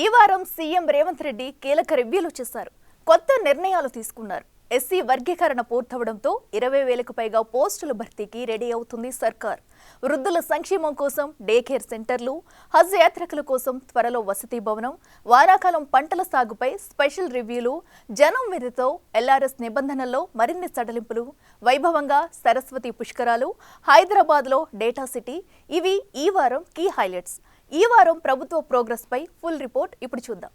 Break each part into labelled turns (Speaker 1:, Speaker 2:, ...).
Speaker 1: ఈ వారం సీఎం రేవంత్ రెడ్డి కీలక రివ్యూలు చేశారు. కొత్త నిర్ణయాలు తీసుకున్నారు. ఎస్సీ వర్గీకరణ పూర్తవడంతో 20,000కు పైగా పోస్టుల భర్తీకి రెడీ అవుతుంది సర్కార్. వృద్ధుల సంక్షేమం కోసం డే కేర్ సెంటర్లు, హజ్ యాత్రికుల కోసం త్వరలో వసతి భవనం, వానాకాలం పంటల సాగుపై స్పెషల్ రివ్యూలు, జనం మీదతో ఎల్ఆర్ఎస్ నిబంధనల్లో మరిన్ని సడలింపులు, వైభవంగా సరస్వతి పుష్కరాలు, హైదరాబాద్లో డేటా సిటీ ఇవి ఈ వారం కీ హైలైట్స్. ఈ వారం ప్రభుత్వ ప్రోగ్రెస్ పై ఫుల్ రిపోర్ట్ ఇప్పుడు చూద్దాం.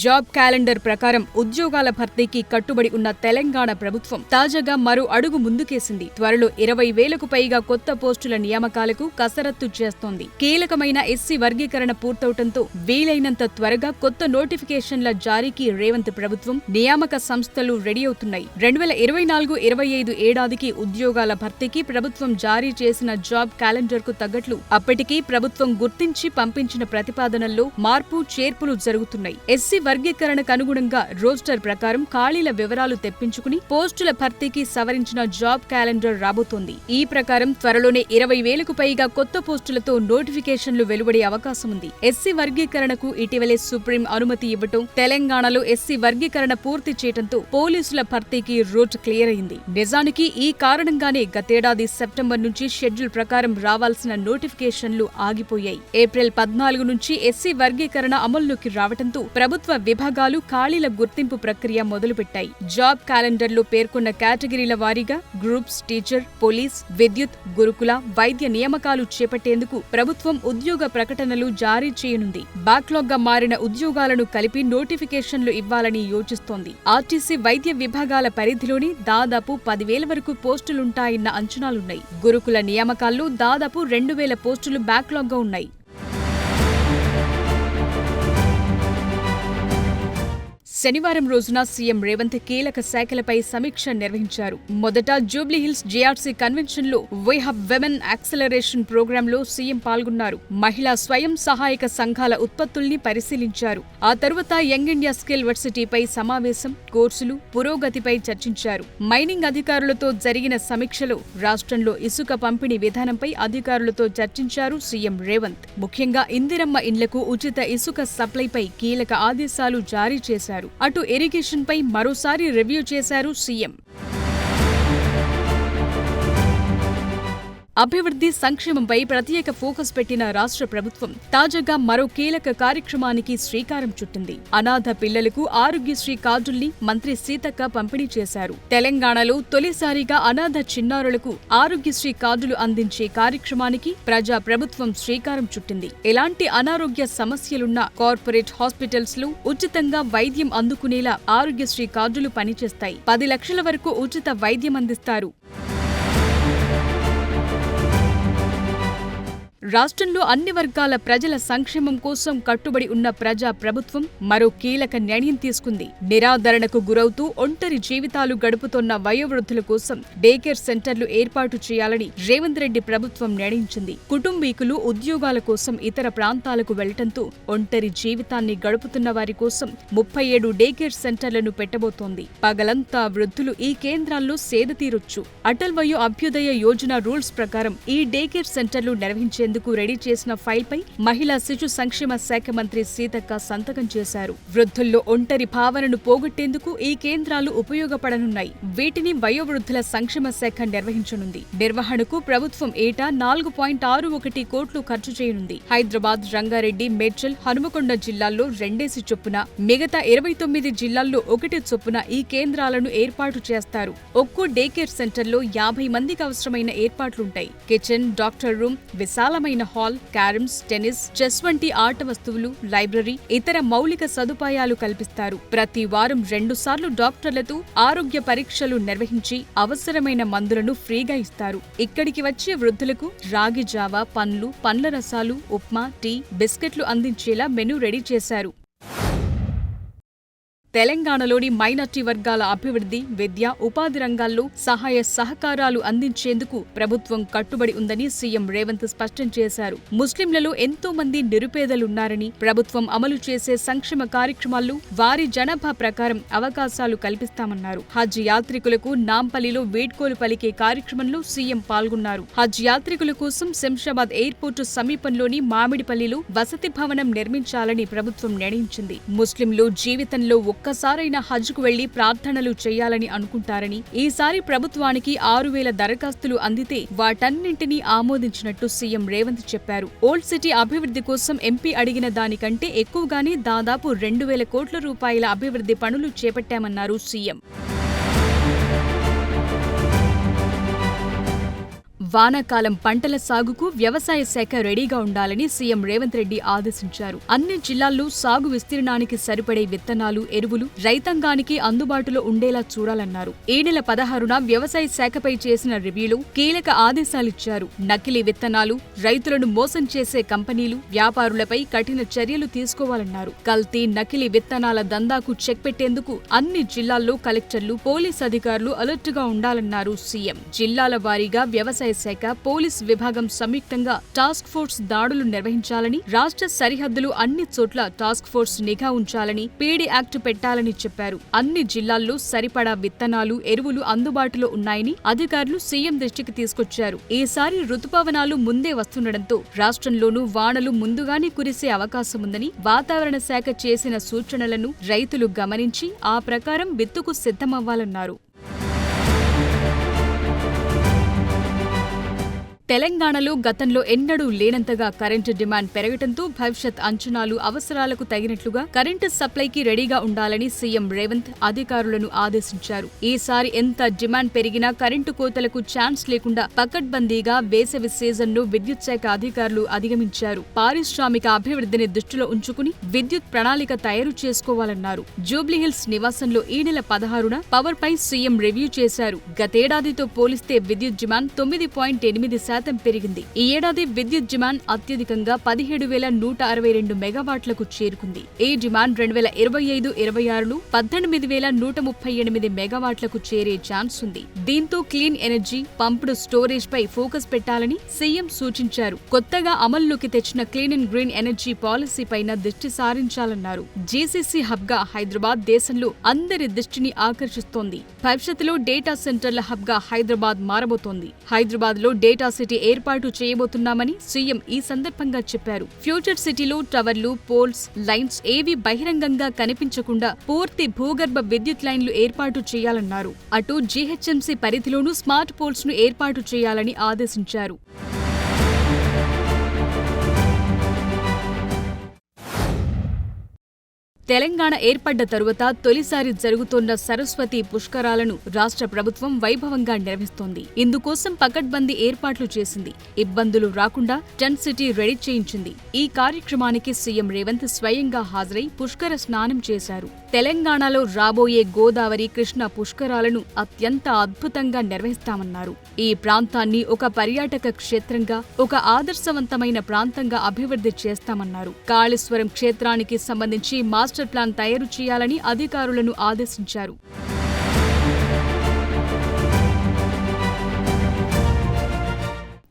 Speaker 2: జాబ్ క్యాలెండర్ ప్రకారం ఉద్యోగాల భర్తీకి కట్టుబడి ఉన్న తెలంగాణ ప్రభుత్వం తాజాగా మరో అడుగు ముందుకేసింది. త్వరలో 20,000కు పైగా కొత్త పోస్టుల నియామకాలకు కసరత్తు చేస్తోంది. కీలకమైన ఎస్సీ వర్గీకరణ పూర్తవటంతో వీలైనంత త్వరగా కొత్త నోటిఫికేషన్ల జారీకి రేవంత్ ప్రభుత్వం, నియామక సంస్థలు రెడీ అవుతున్నాయి. 2024-25 ఏడాదికి ఉద్యోగాల భర్తీకి ప్రభుత్వం జారీ చేసిన జాబ్ క్యాలెండర్ కు తగ్గట్లు అప్పటికీ ప్రభుత్వం గుర్తించి పంపించిన ప్రతిపాదనల్లో మార్పు చేర్పులు జరుగుతున్నాయి. ఎస్సీ వర్గీకరణకు అనుగుణంగా రోస్టర్ ప్రకారం ఖాళీల వివరాలు తెప్పించుకుని పోస్టుల భర్తీకి సవరించిన జాబ్ క్యాలెండర్ రాబోతోంది. ఈ ప్రకారం త్వరలోనే 20,000కు పైగా కొత్త పోస్టులతో నోటిఫికేషన్లు వెలువడే అవకాశం ఉంది. ఎస్సీ వర్గీకరణకు ఇటీవలే సుప్రీం అనుమతి ఇవ్వటం, తెలంగాణలో ఎస్సీ వర్గీకరణ పూర్తి చేయడంతో పోలీసుల భర్తీకి రూట్ క్లియర్ అయింది. నిజానికి ఈ కారణంగానే గతేడాది సెప్టెంబర్ నుంచి షెడ్యూల్ ప్రకారం రావాల్సిన నోటిఫికేషన్లు ఆగిపోయాయి. ఏప్రిల్ 14 నుంచి ఎస్సీ వర్గీకరణ అమల్లోకి రావడంతో ప్రభుత్వ విభాగాలు ఖాళీల గుర్తింపు ప్రక్రియ మొదలుపెట్టాయి. జాబ్ క్యాలెండర్లో పేర్కొన్న కేటగిరీల వారీగా గ్రూప్స్, టీచర్, పోలీస్, విద్యుత్, గురుకుల, వైద్య నియామకాలు చేపట్టేందుకు ప్రభుత్వం ఉద్యోగ ప్రకటనలు జారీ చేయనుంది. బ్యాక్లాగ్గా మారిన ఉద్యోగాలను కలిపి నోటిఫికేషన్లు ఇవ్వాలని యోచిస్తోంది. ఆర్టీసీ వైద్య విభాగాల పరిధిలోని దాదాపు 10,000 వరకు పోస్టులుంటాయన్న అంచనాలున్నాయి. గురుకుల నియామకాల్లో దాదాపు 2,000 పోస్టులు బ్యాక్లాగ్గా ఉన్నాయి. శనివారం రోజున సీఎం రేవంత్ కీలక శాఖలపై సమీక్ష నిర్వహించారు. మొదట జూబ్లీహిల్స్ జేఆర్సీ కన్వెన్షన్ లో we hub women acceleration program లో సీఎం పాల్గొన్నారు. మహిళా స్వయం సహాయక సంఘాల ఉత్పత్తుల్ని పరిశీలించారు. ఆ తరువాత యంగ్ ఇండియా స్కిల్ వర్సిటీపై సమావేశం, కోర్సులు, పురోగతిపై చర్చించారు. మైనింగ్ అధికారులతో జరిగిన సమీక్షలో రాష్ట్రంలో ఇసుక పంపిణీ విధానంపై అధికారులతో చర్చించారు సీఎం రేవంత్. ముఖ్యంగా ఇందిరమ్మ ఇండ్లకు ఉచిత ఇసుక సప్లైపై కీలక ఆదేశాలు జారీ చేశారు. అటు ఇరిగేషన్ పై మరోసారి రివ్యూ చేశారు సీఎం. అభివృద్ధి, సంక్షేమంపై ప్రత్యేక ఫోకస్ పెట్టిన రాష్ట్ర ప్రభుత్వం తాజాగా మరో కీలక కార్యక్రమానికి శ్రీకారం చుట్టింది. అనాథ పిల్లలకు ఆరోగ్యశ్రీ కార్డుల్ని మంత్రి సీతక్క పంపిణీ చేశారు. తెలంగాణలో తొలిసారిగా అనాథ చిన్నారులకు ఆరోగ్యశ్రీ కార్డులు అందించే కార్యక్రమానికి ప్రజా ప్రభుత్వం శ్రీకారం చుట్టింది. ఎలాంటి అనారోగ్య సమస్యలున్నా కార్పొరేట్ హాస్పిటల్స్ లో ఉచితంగా వైద్యం అందుకునేలా ఆరోగ్యశ్రీ కార్డులు పనిచేస్తాయి. 10 లక్షల వరకు ఉచిత వైద్యం అందిస్తారు. రాష్ట్రంలో అన్ని వర్గాల ప్రజల సంక్షేమం కోసం కట్టుబడి ఉన్న ప్రజా ప్రభుత్వం మరో కీలక నిర్ణయం తీసుకుంది. నిరాదరణకు గురవుతూ ఒంటరి జీవితాలు గడుపుతోన్న వయోవృద్ధుల కోసం డే కేర్ సెంటర్లు ఏర్పాటు చేయాలని రేవంత్ రెడ్డి ప్రభుత్వం నిర్ణయించింది. కుటుంబీకులు ఉద్యోగాల కోసం ఇతర ప్రాంతాలకు వెళ్లటంతో ఒంటరి జీవితాన్ని గడుపుతున్న వారి కోసం 37 డే కేర్ సెంటర్లను పెట్టబోతోంది. పగలంతా వృద్ధులు ఈ కేంద్రాల్లో సేద తీరొచ్చు. అటల్ వయో అభ్యుదయ యోజన రూల్స్ ప్రకారం ఈ డే కేర్ సెంటర్లు నిర్వహించేందుకు రెడీ చేసిన ఫైల్ పై మహిళా శిశు సంక్షేమ శాఖ మంత్రి సీతక్క సంతకం చేశారు. వృద్ధుల్లో ఒంటరి భావనను పోగొట్టేందుకు ఈ కేంద్రాలు ఉపయోగపడనున్నాయి. వీటిని వయోవృద్ధుల సంక్షేమ శాఖ నిర్వహించనుంది. నిర్వహణకు ప్రభుత్వం ఏటా 4.61 కోట్లు ఖర్చు చేయనుంది. హైదరాబాద్, రంగారెడ్డి, మేడ్చల్, హనుమకొండ జిల్లాల్లో 2 చొప్పున, మిగతా 29 జిల్లాల్లో 1 చొప్పున ఈ కేంద్రాలను ఏర్పాటు చేస్తారు. ఒక్కో డే కేర్ సెంటర్లో 50 మందికి అవసరమైన ఏర్పాట్లుంటాయి. కిచెన్, డాక్టర్ రూమ్, విశాలమైన హాల్, క్యారమ్స్, టెన్నిస్, చెస్ వంటి ఆట వస్తువులు, లైబ్రరీ, ఇతర మౌలిక సదుపాయాలు కల్పిస్తారు. ప్రతి వారం 2 సార్లు డాక్టర్లతో ఆరోగ్య పరీక్షలు నిర్వహించి అవసరమైన మందులను ఫ్రీగా ఇస్తారు. ఇక్కడికి వచ్చే వృద్ధులకు రాగి జావా, పండ్లు, పండ్ల రసాలు, ఉప్మా, టీ, బిస్కెట్లు అందించేలా మెనూ రెడీ చేశారు. తెలంగాణలోని మైనార్టీ వర్గాల అభివృద్ధి, విద్య, ఉపాధి రంగాల్లో సహాయ సహకారాలు అందించేందుకు ప్రభుత్వం కట్టుబడి ఉందని సీఎం రేవంత్ స్పష్టం చేశారు. ముస్లింలలో ఎంతో మంది నిరుపేదలున్నారని, ప్రభుత్వం అమలు చేసే సంక్షేమ కార్యక్రమాల్లో వారి జనాభా ప్రకారం అవకాశాలు కల్పిస్తామన్నారు. హజ్ యాత్రికులకు నాంపల్లిలో వేడ్కోలు పలికే కార్యక్రమంలో సీఎం పాల్గొన్నారు. హజ్ యాత్రికుల కోసం శంషాబాద్ ఎయిర్పోర్టు సమీపంలోని మామిడిపల్లిలో వసతి భవనం నిర్మించాలని ప్రభుత్వం నిర్ణయించింది. ముస్లింలు జీవితంలో ఒక్కసారైనా హజ్కు వెళ్లి ప్రార్థనలు చేయాలని అనుకుంటారని, ఈసారి ప్రభుత్వానికి 6,000 దరఖాస్తులు అందితే వాటన్నింటినీ ఆమోదించినట్టు సీఎం రేవంత్ చెప్పారు. ఓల్డ్ సిటీ అభివృద్ధి కోసం ఎంపీ అడిగిన దానికంటే ఎక్కువగానే దాదాపు 2,000 కోట్ల రూపాయల అభివృద్ధి పనులు చేపట్టామన్నారు సీఎం. వానాకాలం పంటల సాగుకు వ్యవసాయ శాఖ రెడీగా ఉండాలని సీఎం రేవంత్ రెడ్డి ఆదేశించారు. అన్ని జిల్లాల్లో సాగు విస్తీర్ణానికి సరిపడే విత్తనాలు, ఎరువులు రైతాంగానికి అందుబాటులో ఉండేలా చూడాలన్నారు. ఈ నెల 16న వ్యవసాయ శాఖపై చేసిన రివ్యూలో కీలక ఆదేశాలిచ్చారు. నకిలీ విత్తనాలు, రైతులను మోసం చేసే కంపెనీలు, వ్యాపారులపై కఠిన చర్యలు తీసుకోవాలన్నారు. కల్తీ, నకిలీ విత్తనాల దందాకు చెక్ పెట్టేందుకు అన్ని జిల్లాల్లో కలెక్టర్లు, పోలీస్ అధికారులు అలర్ట్గా ఉండాలన్నారు సీఎం. జిల్లాల వారీగా వ్యవసాయ శాఖ, పోలీస్ విభాగం సంయుక్తంగా టాస్క్ ఫోర్స్ దాడులు నిర్వహించాలని, రాష్ట్ర సరిహద్దులు అన్ని చోట్ల టాస్క్ ఫోర్స్ నిఘా ఉంచాలని, పీడీ యాక్ట్ పెట్టాలని చెప్పారు. అన్ని జిల్లాల్లో సరిపడా విత్తనాలు, ఎరువులు అందుబాటులో ఉన్నాయని అధికారులు సీఎం దృష్టికి తీసుకొచ్చారు. ఈసారి రుతుపవనాలు ముందే వస్తుండటంతో రాష్ట్రంలోనూ వానలు ముందుగానే కురిసే అవకాశముందని వాతావరణ శాఖ చేసిన సూచనలను రైతులు గమనించి ఆ ప్రకారం విత్తుకు సిద్ధమవ్వాలన్నారు. తెలంగాణలో గతంలో ఎన్నడూ లేనంతగా కరెంటు డిమాండ్ పెరగటంతో భవిష్యత్ అంచనాలు, అవసరాలకు తగినట్లుగా కరెంటు సప్లైకి రెడీగా ఉండాలని సీఎం రేవంత్ అధికారులను ఆదేశించారు. ఈసారి ఎంత డిమాండ్ పెరిగినా కరెంటు కోతలకు ఛాన్స్ లేకుండా పకడ్బందీగా వేసవి సీజన్ను విద్యుత్ శాఖ అధికారులు అధిగమించారు. పారిశ్రామిక అభివృద్ధిని దృష్టిలో ఉంచుకుని విద్యుత్ ప్రణాళిక తయారు చేసుకోవాలన్నారు. జూబ్లీహిల్స్ నివాసంలో ఈ నెల 16న పవర్ పై సీఎం రివ్యూ చేశారు. గతేడాదితో పోలిస్తే విద్యుత్ డిమాండ్ 9.8% పెరిగింది. ఈ ఏడాది విద్యుత్ డిమాండ్ అత్యధికంగా 17,162 మెగావాట్లకు చేరుకుంది. ఈ డిమాండ్ 2025-26లో 18,138 మెగావాట్లకు చేరే ఛాన్స్ ఉంది. దీంతో క్లీన్ ఎనర్జీ, పంప్డ్ స్టోరేజ్ పై ఫోకస్ పెట్టాలని సీఎం సూచించారు. కొత్తగా అమల్లోకి తెచ్చిన clean and green energy policy పైన దృష్టి సారించాలన్నారు. జీసీసీ హబ్ గా హైదరాబాద్ దేశంలో అందరి దృష్టిని ఆకర్షిస్తోంది. భవిష్యత్తులో డేటా సెంటర్ల హబ్ గా హైదరాబాద్ మారబోతోంది. హైదరాబాద్ లో డేటా సిటీ ఏర్పాటు చేయబోతున్నామని సీఎం ఈ సందర్భంగా చెప్పారు. ఫ్యూచర్ సిటీలో టవర్లు, పోల్స్, లైన్స్ ఏవీ బహిరంగంగా కనిపించకుండా పూర్తి భూగర్భ విద్యుత్ లైన్లు ఏర్పాటు చేయాలన్నారు. అటు జీహెచ్ఎంసీ పరిధిలోనూ స్మార్ట్ పోల్స్ ను ఏర్పాటు చేయాలని ఆదేశించారు. తెలంగాణ ఏర్పడ్డ తరువాత తొలిసారి జరుగుతోన్న సరస్వతి పుష్కరాలను రాష్ట్ర ప్రభుత్వం వైభవంగా నిర్వహిస్తోంది. ఇందుకోసం పకడ్బందీ ఏర్పాట్లు చేసింది. ఇబ్బందులు రాకుండా టెంట్ సిటీ రెడీ చేయించింది. ఈ కార్యక్రమానికి సీఎం రేవంత్ స్వయంగా హాజరై పుష్కర స్నానం చేశారు. తెలంగాణలో రాబోయే గోదావరి, కృష్ణ పుష్కరాలను అత్యంత అద్భుతంగా నిర్వహిస్తామన్నారు. ఈ ప్రాంతాన్ని ఒక పర్యాటక క్షేత్రంగా, ఒక ఆదర్శవంతమైన ప్రాంతంగా అభివృద్ధి చేస్తామన్నారు. కాళేశ్వరం క్షేత్రానికి సంబంధించి మాస్టర్ ప్లాన్ తయారు చేయాలని అధికారులను ఆదేశించారు.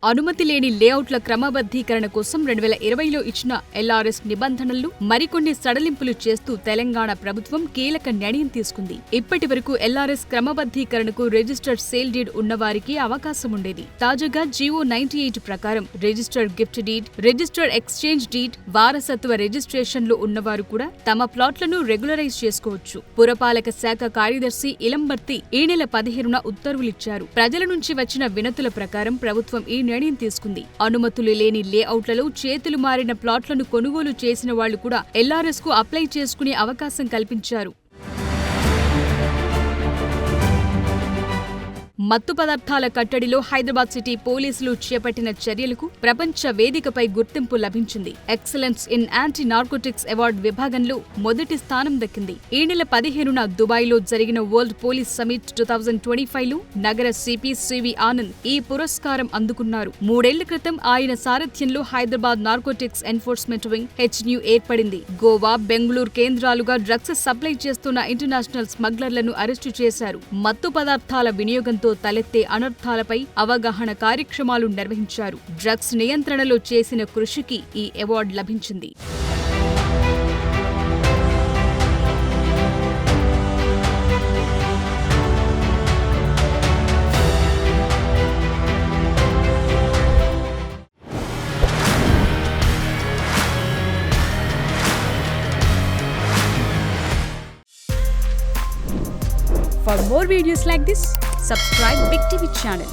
Speaker 2: అనుమతి లేని లేఅవుట్ల క్రమబద్ధీకరణ కోసం 2020లో ఇచ్చిన ఎల్ఆర్ఎస్ నిబంధనలు మరికొన్ని సడలింపులు చేస్తూ తెలంగాణ ప్రభుత్వం కీలక నిర్ణయం తీసుకుంది. ఇప్పటి వరకు ఎల్ఆర్ఎస్ క్రమబద్ధీకరణకు రిజిస్టర్డ్ సేల్ డీడ్ ఉన్నవారికి అవకాశం ఉండేది. తాజాగా జీవో 98 ప్రకారం registered gift deed, registered exchange deed, వారసత్వ రిజిస్ట్రేషన్లో ఉన్నవారు కూడా తమ ప్లాట్లను రెగ్యులరైజ్ చేసుకోవచ్చు. పురపాలక శాఖ కార్యదర్శి ఇలంబర్తి ఈ నెల 15న ఉత్తర్వులిచ్చారు. ప్రజల నుంచి వచ్చిన వినతుల ప్రకారం ప్రభుత్వం ఈ నిర్ణయం తీసుకుంది. అనుమతులు లేని లేఅవుట్లలో చేతులు మారిన ప్లాట్లను కొనుగోలు చేసిన వాళ్లు కూడా ఎల్ఆర్ఎస్ కు అప్లై చేసుకునే అవకాశం కల్పించారు. మత్తు పదార్థాల కట్టడిలో హైదరాబాద్ సిటీ పోలీసులు చేపట్టిన చర్యలకు ప్రపంచ వేదికపై గుర్తింపు లభించింది. Excellence in anti narcotics award విభాగంలో మొదటి స్థానం దక్కింది. ఈ నెల 15న దుబాయ్లో జరిగిన వరల్డ్ పోలీస్ సమిట్ 2025లో నగర సిపి సివి ఆనంద్ ఈ పురస్కారం అందుకున్నారు. 3 ఏళ్ల క్రితం ఆయన సారథ్యంలో హైదరాబాద్ నార్కోటిక్స్ ఎన్ఫోర్స్మెంట్ వింగ్ హెచ్న్యూ ఏర్పడింది. గోవా, బెంగళూరు కేంద్రాలుగా డ్రగ్స్ సప్లై చేస్తున్న ఇంటర్నేషనల్ స్మగ్లర్లను అరెస్టు చేశారు. మత్తు పదార్థాల వినియోగంతో తలెత్తే అనర్థాలపై అవగాహన కార్యక్రమాలు నిర్వహించారు. డ్రగ్స్ నియంత్రణలో చేసిన కృషికి ఈ అవార్డు లభించింది. For more videos like this, subscribe Big TV channel.